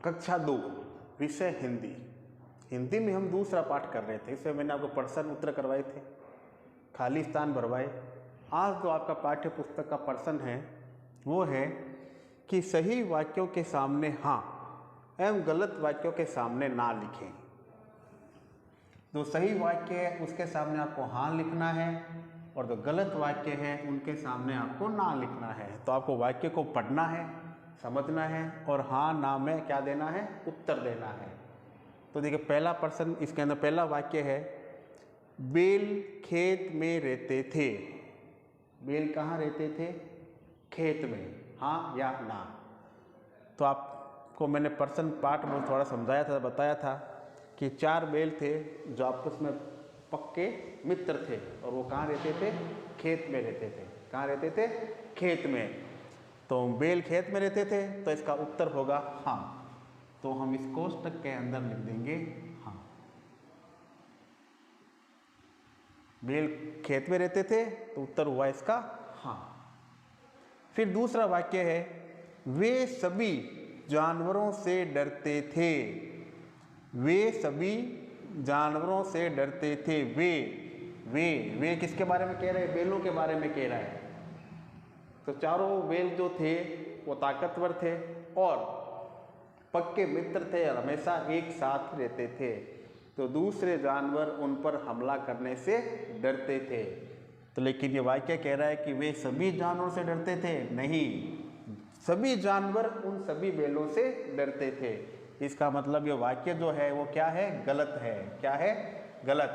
कक्षा 2 विषय हिंदी। हिंदी में हम दूसरा पाठ कर रहे थे। इसमें मैंने आपको प्रश्न उत्तर करवाए थे, खाली स्थान भरवाए। आज जो आपका पाठ्य पुस्तक का प्रश्न है वो है कि सही वाक्यों के सामने हाँ एवं गलत वाक्यों के सामने ना लिखें। जो सही वाक्य है उसके सामने आपको हाँ लिखना है और जो गलत वाक्य है उनके सामने आपको ना लिखना है। तो आपको वाक्य को पढ़ना है, समझना है और हाँ ना में क्या देना है, उत्तर देना है। तो देखिए पहला प्रश्न, इसके अंदर पहला वाक्य है बैल खेत में रहते थे। बैल कहाँ रहते थे? खेत में, हाँ या ना। तो आपको मैंने प्रश्न पाठ में थोड़ा समझाया था, बताया था कि 4 बैल थे जो आपस में पक्के मित्र थे और वो कहाँ रहते थे? खेत में रहते थे। कहाँ रहते थे? खेत में। तो बैल खेत में रहते थे तो इसका उत्तर होगा हाँ। तो हम इस कोष्टक के अंदर लिख देंगे हाँ। बैल खेत में रहते थे तो उत्तर हुआ इसका हाँ। फिर दूसरा वाक्य है वे सभी जानवरों से डरते थे। वे सभी जानवरों से डरते थे। वे किसके बारे में कह रहे हैं? बैलों के बारे में कह रहा है। तो चारों बैल जो थे वो ताकतवर थे और पक्के मित्र थे और हमेशा एक साथ रहते थे। तो दूसरे जानवर उन पर हमला करने से डरते थे। तो लेकिन ये वाक्य कह रहा है कि वे सभी जानवरों से डरते थे, नहीं, सभी जानवर उन सभी बैलों से डरते थे। इसका मतलब ये वाक्य जो है वो क्या है? गलत है। क्या है? गलत।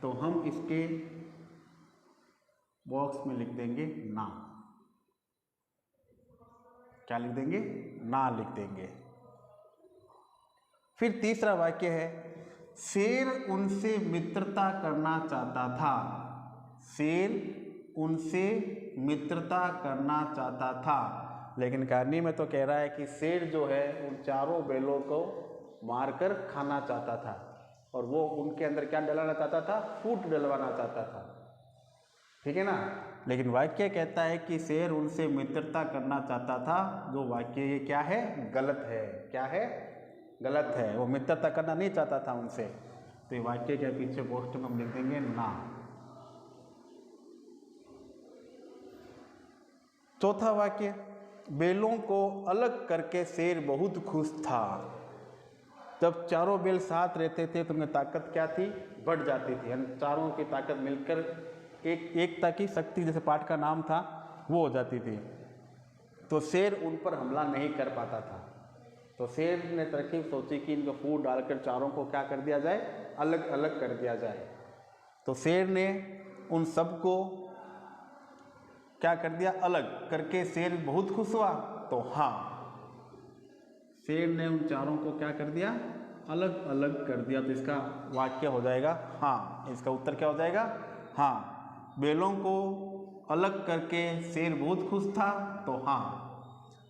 तो हम इसके बॉक्स में लिख देंगे ना। क्या लिख देंगे? ना लिख देंगे। फिर तीसरा वाक्य है शेर उनसे मित्रता करना चाहता था। शेर उनसे मित्रता करना चाहता था, लेकिन कहानी में तो कह रहा है कि शेर जो है उन चारों बैलों को मारकर खाना चाहता था और वो उनके अंदर क्या डलवाना चाहता था? फूट डलवाना चाहता था। ठीक है ना? लेकिन वाक्य कहता है कि शेर उनसे मित्रता करना चाहता था। जो वाक्य ये क्या है? गलत है। क्या है? गलत है। वो मित्रता करना नहीं चाहता था उनसे। तो ये वाक्य के पीछे पोस्ट में हम लिख देंगे ना। चौथा वाक्य बैलों को अलग करके शेर बहुत खुश था। जब चारों बैल साथ रहते थे तो उनकी ताकत क्या थी? बढ़ जाती थी। यानी चारों की ताकत मिलकर एकता की शक्ति, जैसे पाठ का नाम था, वो हो जाती थी। तो शेर उन पर हमला नहीं कर पाता था। तो शेर ने तरकीब सोची कि इनको फूट डालकर चारों को क्या कर दिया जाए? अलग अलग कर दिया जाए। तो शेर ने उन सबको क्या कर दिया? अलग करके शेर बहुत खुश हुआ। तो हाँ, शेर ने उन चारों को क्या कर दिया? अलग अलग कर दिया। तो इसका वाक्य हो जाएगा हाँ। इसका उत्तर क्या हो जाएगा? हाँ। बैलों को अलग करके शेर बहुत खुश था, तो हाँ।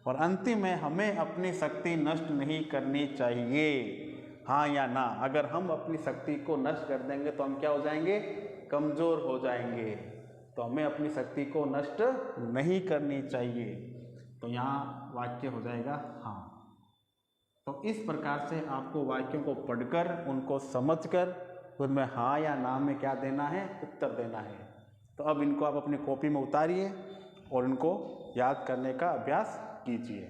और अंतिम में हमें अपनी शक्ति नष्ट नहीं करनी चाहिए, हाँ या ना। अगर हम अपनी शक्ति को नष्ट कर देंगे तो हम क्या हो जाएंगे? कमज़ोर हो जाएंगे। तो हमें अपनी शक्ति को नष्ट नहीं करनी चाहिए। तो यहाँ वाक्य हो जाएगा हाँ। तो इस प्रकार से आपको वाक्यों को पढ़कर उनको समझकर उनमें हाँ या ना में क्या देना है? उत्तर देना है। तो अब इनको आप अपनी कॉपी में उतारिए और इनको याद करने का अभ्यास कीजिए।